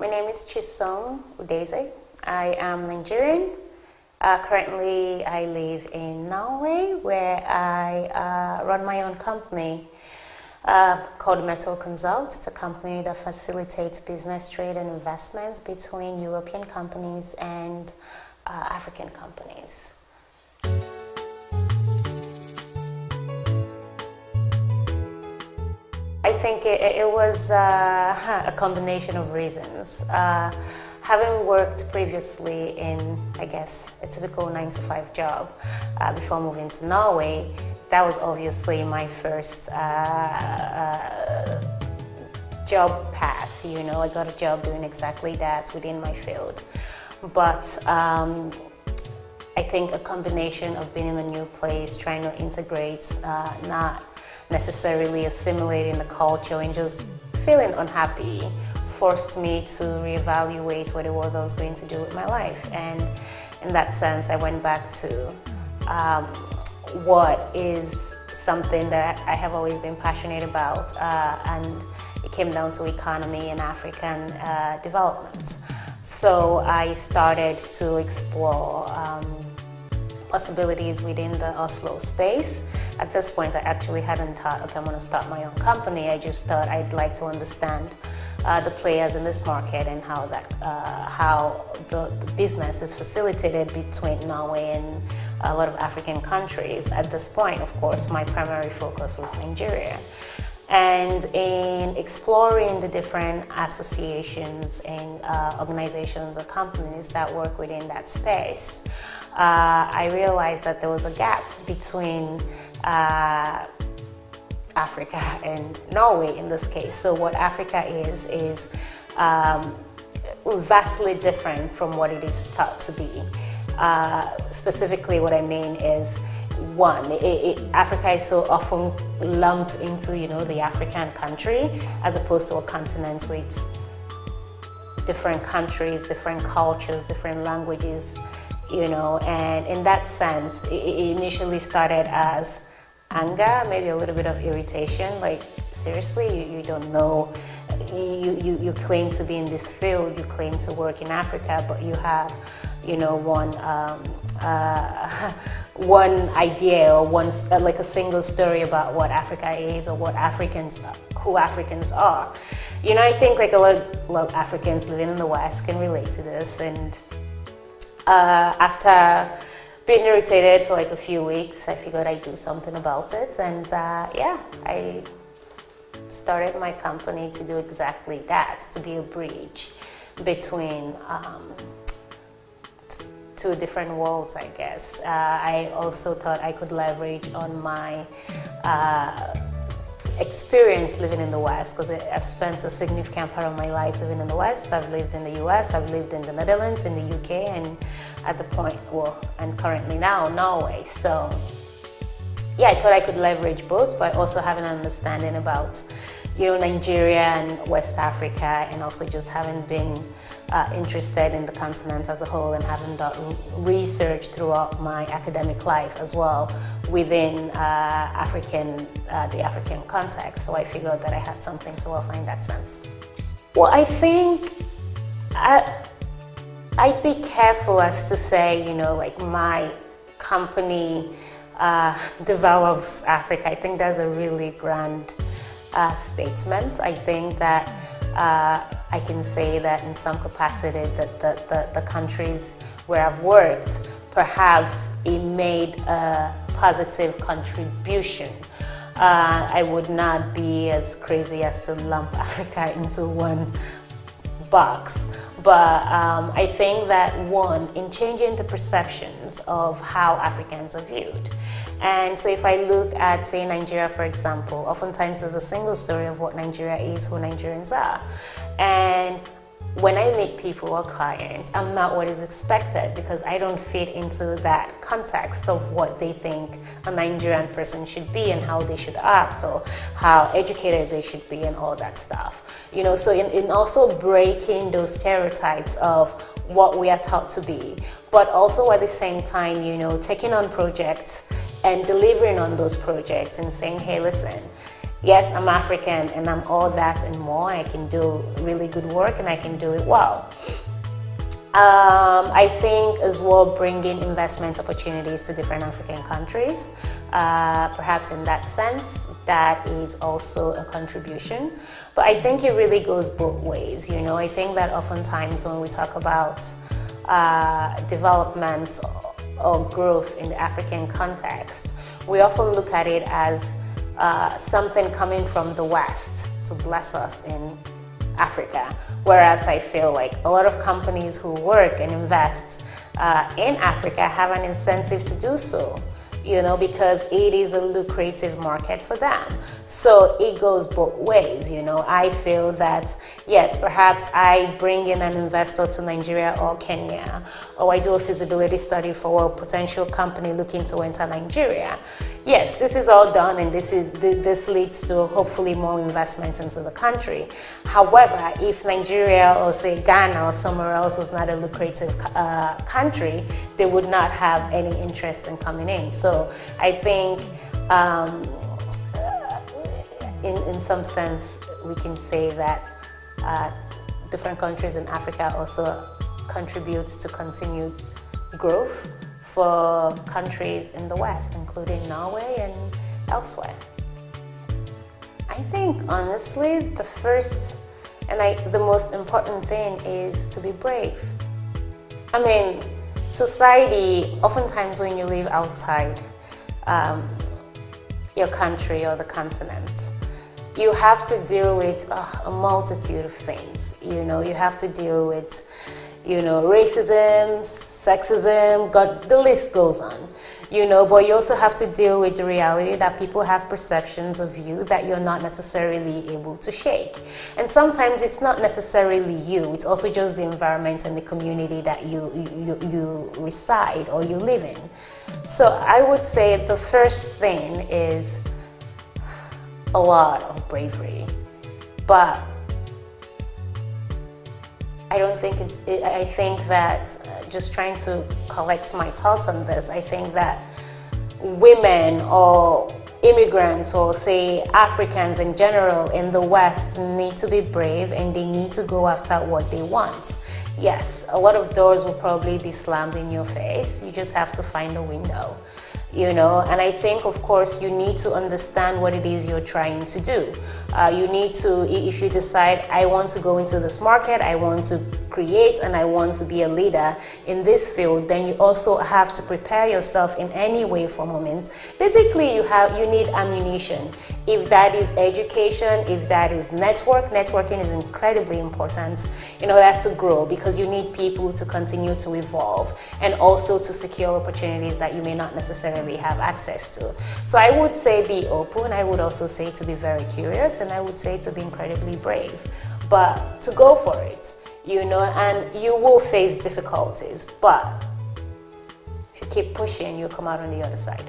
My name is Chisom Udeze. I am Nigerian. Currently, I live in Norway, where I run my own company called Mettle Consult. It's a company that facilitates business, trade, and investments between European companies and African companies. I think it was a combination of reasons. Having worked previously in, I guess, a typical 9-to-5 job before moving to Norway, that was obviously my first job path. You know, I got a job doing exactly that within my field. But I think a combination of being in a new place, trying to integrate, not necessarily assimilating the culture and just feeling unhappy forced me to reevaluate what it was I was going to do with my life. And in that sense, I went back to what is something that I have always been passionate about, and it came down to economy and African development. So I started to explore possibilities within the Oslo space. At this point, I actually hadn't thought, okay, I'm going to start my own company. I just thought I'd like to understand the players in this market and how the business is facilitated between Norway and a lot of African countries. At this point, of course, my primary focus was Nigeria. And in exploring the different associations and organizations or companies that work within that space, I realized that there was a gap between Africa and Norway in this case. So what Africa is vastly different from what it is thought to be. Specifically, what I mean is, one, Africa is so often lumped into, you know, the African country as opposed to a continent with different countries, different cultures, different languages, you know. And in that sense, it initially started as anger, maybe a little bit of irritation, like, seriously, you don't know, you claim to be in this field, you claim to work in Africa, but you have, you know, one idea or one, like a single story about what Africa is or what who Africans are. You know, I think like a lot of Africans living in the West can relate to this. And after being irritated for like a few weeks, I figured I'd do something about it. And yeah, I started my company to do exactly that, to be a bridge between two different worlds, I guess. I also thought I could leverage on my experience living in the West, because I've spent a significant part of my life living in the West. I've lived in the US, I've lived in the Netherlands, in the UK, and at the point, and currently now, Norway. So yeah, I thought I could leverage both, but also having an understanding about, you know, Nigeria and West Africa, and also just having been interested in the continent as a whole and having done research throughout my academic life as well within the African context. So I figured that I had something to offer in that sense. Well, I think I'd be careful as to say, you know, like my company develops Africa. I think that's a really grand statement. I think that I can say that in some capacity that the countries where I've worked, perhaps it made a positive contribution. I would not be as crazy as to lump Africa into one box. But I think that, one, in changing the perceptions of how Africans are viewed. And so if I look at, say, Nigeria, for example, oftentimes there's a single story of what Nigeria is, who Nigerians are. And when I meet people or clients, I'm not what is expected, because I don't fit into that context of what they think a Nigerian person should be and how they should act or how educated they should be and all that stuff. You know, so in also breaking those stereotypes of what we are taught to be, but also at the same time, you know, taking on projects and delivering on those projects and saying, hey, listen, yes, I'm African and I'm all that and more. I can do really good work and I can do it well. I think as well bringing investment opportunities to different African countries. Perhaps in that sense, that is also a contribution. But I think it really goes both ways. I think that oftentimes when we talk about development or growth in the African context, we often look at it as something coming from the West to bless us in Africa, whereas I feel like a lot of companies who work and invest in Africa have an incentive to do so, because it is a lucrative market for them. So it goes both ways. I feel that, yes, perhaps I bring in an investor to Nigeria or Kenya, or I do a feasibility study for a potential company looking to enter Nigeria. Yes, this is all done and this leads to hopefully more investment into the country. However, if Nigeria or say Ghana or somewhere else was not a lucrative country, they would not have any interest in coming in. So I think in some sense we can say that different countries in Africa also contributes to continued growth for countries in the West, including Norway and elsewhere. I think honestly the first and the most important thing is to be brave. I mean, society, oftentimes when you live outside your country or the continent, you have to deal with a multitude of things. You have to deal with racism, sexism, the list goes on. But you also have to deal with the reality that people have perceptions of you that you're not necessarily able to shake. And sometimes it's not necessarily you, it's also just the environment and the community that you reside or you live in. So I would say the first thing is a lot of bravery, but I think that just trying to collect my thoughts on this, I think that women or immigrants or say Africans in general in the West need to be brave and they need to go after what they want. Yes, a lot of doors will probably be slammed in your face. You just have to find a window. And I think, of course, you need to understand what it is you're trying to do. You need to, if you decide, I want to go into this market, I want to create and I want to be a leader in this field, then you also have to prepare yourself in any way for moments. Basically, you need ammunition. If that is education, if that is networking is incredibly important in order to grow, because you need people to continue to evolve and also to secure opportunities that you may not necessarily have access to. So I would say be open. I would also say to be very curious, and I would say to be incredibly brave, but to go for it, and you will face difficulties, but if you keep pushing, you'll come out on the other side.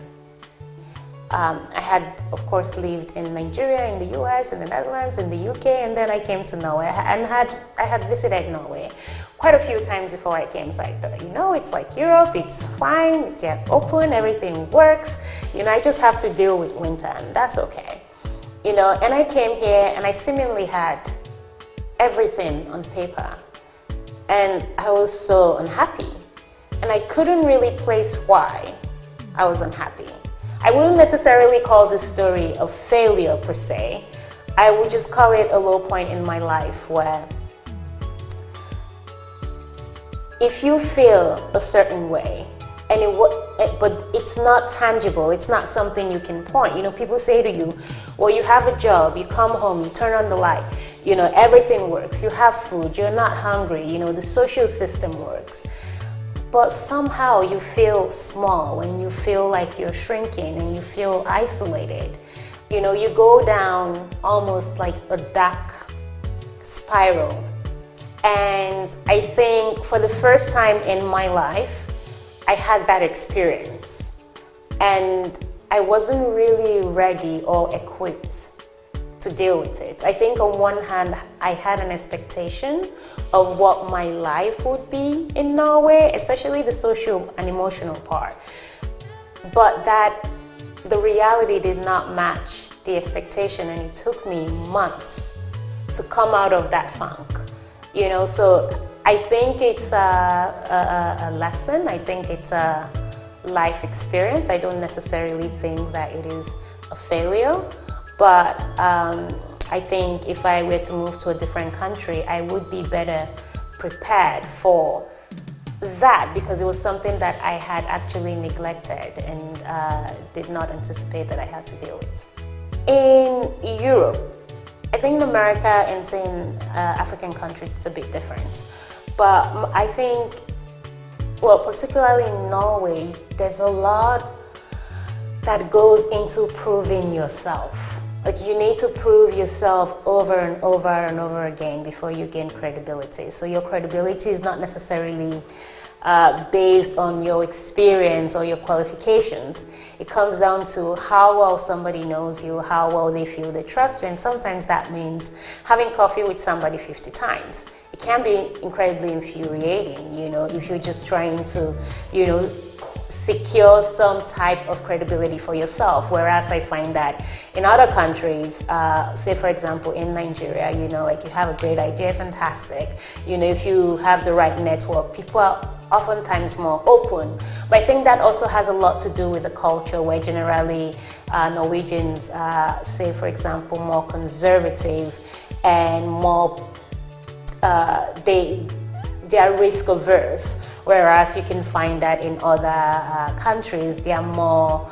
I had, of course, lived in Nigeria, in the US, in the Netherlands, in the UK, and then I came to Norway and I had visited Norway quite a few times before I came. So I thought, it's like Europe, it's fine, they're open, everything works. I just have to deal with winter and that's okay. And I came here and I seemingly had everything on paper and I was so unhappy and I couldn't really place why I was unhappy. I wouldn't necessarily call this story a failure per se. I would just call it a low point in my life where if you feel a certain way but it's not tangible, it's not something you can point. People say to you, well, you have a job, you come home, you turn on the light, everything works, you have food, you're not hungry, the social system works. But somehow you feel small and you feel like you're shrinking and you feel isolated. You go down almost like a dark spiral. And I think for the first time in my life, I had that experience. And I wasn't really ready or equipped to deal with it. I think on one hand, I had an expectation of what my life would be in Norway, especially the social and emotional part. But that the reality did not match the expectation, and it took me months to come out of that funk. So I think it's a lesson. I think it's a life experience. I don't necessarily think that it is a failure, but I think if I were to move to a different country, I would be better prepared for that, because it was something that I had actually neglected and did not anticipate that I had to deal with. In Europe, I think in America and say in African countries it's a bit different, but I think, well, particularly in Norway, there's a lot that goes into proving yourself. Like, you need to prove yourself over and over and over again before you gain credibility. So your credibility is not necessarily based on your experience or your qualifications. It comes down to how well somebody knows you, how well they feel they trust you, and sometimes that means having coffee with somebody 50 times. It can be incredibly infuriating, if you're just trying to, secure some type of credibility for yourself. Whereas I find that in other countries, say for example in Nigeria, like, you have a great idea, fantastic. If you have the right network, people are oftentimes more open. But I think that also has a lot to do with the culture, where generally Norwegians, say for example, more conservative and more, they are risk averse. Whereas you can find that in other countries, they are more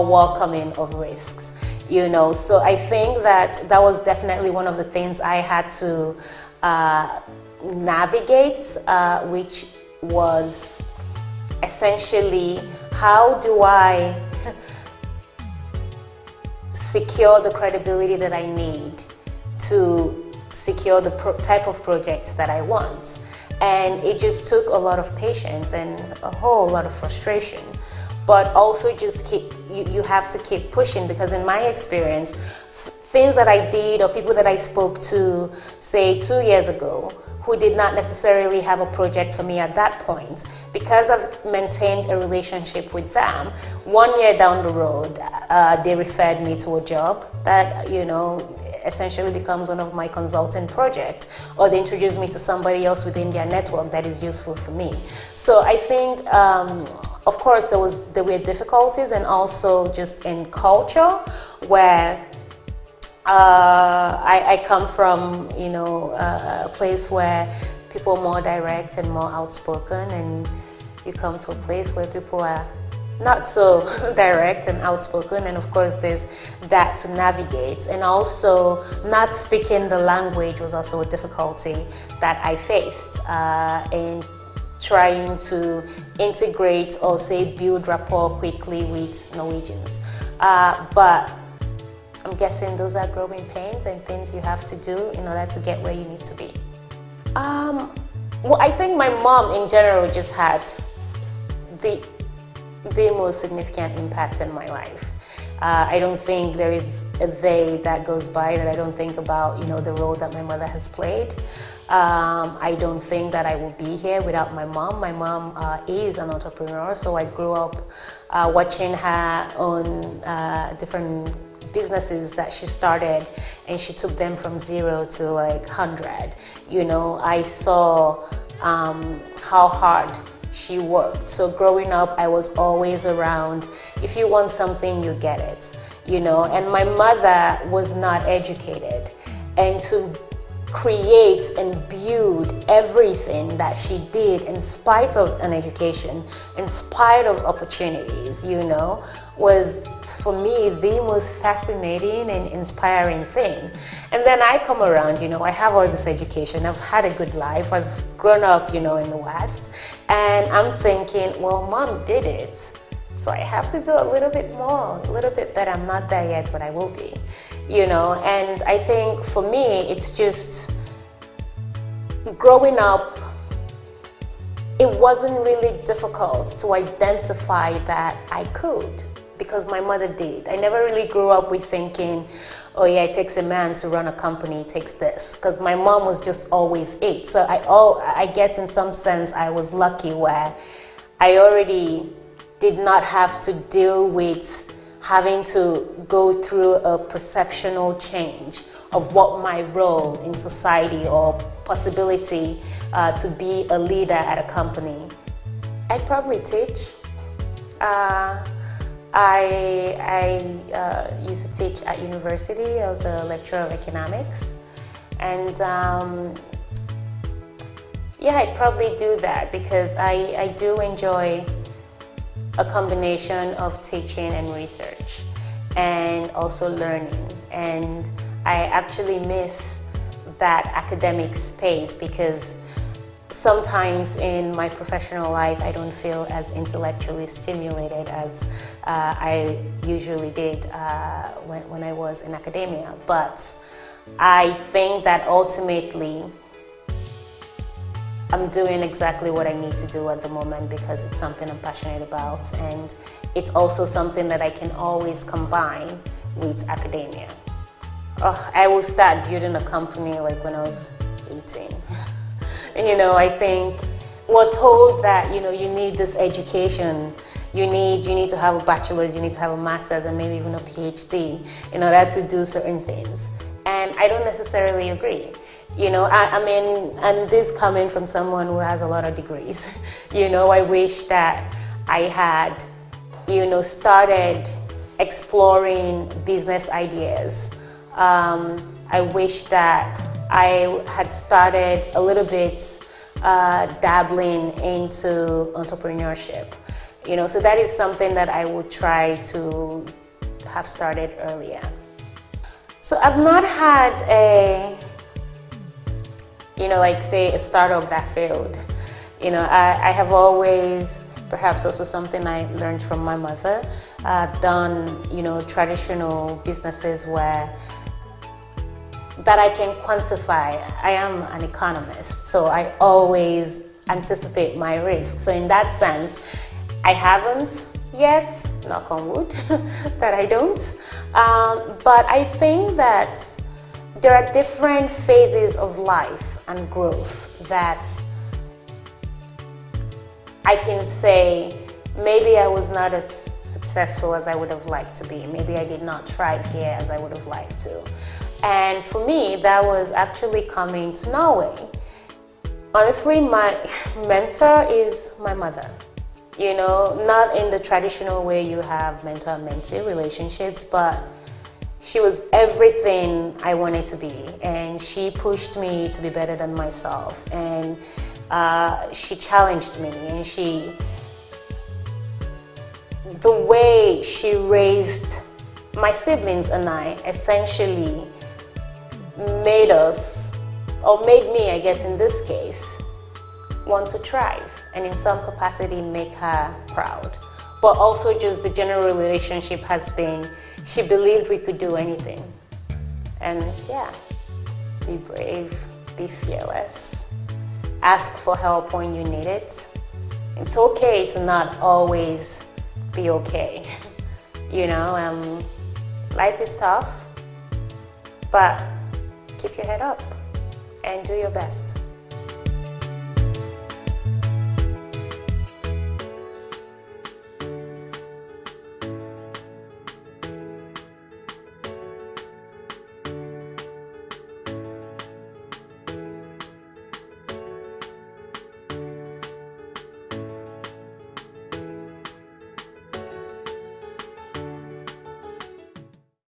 welcoming of risks. So I think that was definitely one of the things I had to navigate, which was essentially, how do I secure the credibility that I need to secure the type of projects that I want. And it just took a lot of patience and a whole lot of frustration. But also just you have to keep pushing, because in my experience, things that I did or people that I spoke to, say 2 years ago, who did not necessarily have a project for me at that point, because I've maintained a relationship with them, 1 year down the road, they referred me to a job that, essentially becomes one of my consulting projects, or they introduce me to somebody else within their network that is useful for me. So I think, of course, there were difficulties, and also just in culture, where I come from, a place where people are more direct and more outspoken, and you come to a place where people are not so direct and outspoken, and of course there's that to navigate. And also, not speaking the language was also a difficulty that I faced in trying to integrate or say build rapport quickly with Norwegians. But I'm guessing those are growing pains and things you have to do in order to get where you need to be. Well, I think my mom in general just had the most significant impact in my life. I don't think there is a day that goes by that I don't think about, the role that my mother has played. I don't think that I will be here without my mom. My mom is an entrepreneur, so I grew up watching her own different businesses that she started, and she took them from 0 to like 100. I saw how hard she worked. So growing up, I was always around, if you want something, you get it, and my mother was not educated, and to create and build everything that she did in spite of an education, in spite of opportunities, was for me the most fascinating and inspiring thing. And then I come around, I have all this education, I've had a good life, I've grown up, in the West, and I'm thinking, well, mom did it, so I have to do a little bit more, a little bit better. I'm not there yet, but I will be, and I think for me, it's just growing up, it wasn't really difficult to identify that I could, because my mother did. I never really grew up with thinking, oh yeah, it takes a man to run a company, it takes this, because my mom was just always it. So I guess in some sense I was lucky, where I already did not have to deal with having to go through a perceptional change of what my role in society or possibility to be a leader at a company, I'd probably teach. I used to teach at university. I was a lecturer of economics, and yeah, I'd probably do that because I do enjoy a combination of teaching and research and also learning, and I actually miss that academic space because sometimes in my professional life I don't feel as intellectually stimulated as I usually did when I was in academia. But I think that ultimately I'm doing exactly what I need to do at the moment because it's something I'm passionate about, and it's also something that I can always combine with academia. I will start building a company like when I was 18. You know, I think we're told that, you know, you need this education, you need to have a bachelor's, you need to have a master's, and maybe even a PhD in order to do certain things. And I don't necessarily agree. You know, I mean, and this coming from someone who has a lot of degrees, you know, I wish that I had, you know, started exploring business ideas. I wish that I had started a little bit dabbling into entrepreneurship, you know, so that is something that I would try to have started earlier. So I've not had a, you know, like say a startup that failed. You know, I have always, perhaps also something I learned from my mother, done, you know, traditional businesses where that I can quantify. I am an economist, so I always anticipate my risk. So in that sense, I haven't yet, knock on wood, that I don't. But I think that there are different phases of life and growth that I can say maybe I was not as successful as I would have liked to be. Maybe I did not thrive here as I would have liked to. And for me, that was actually coming to Norway. Honestly, my mentor is my mother. You know, not in the traditional way you have mentor and mentee relationships, but she was everything I wanted to be, and she pushed me to be better than myself, and she challenged me, and the way she raised my siblings and I essentially made us, or made me, I guess in this case, want to thrive and in some capacity make her proud. But also just the general relationship has been, she believed we could do anything. And yeah, be brave, be fearless, ask for help when you need it. It's okay to not always be okay. You know, life is tough, but keep your head up and do your best.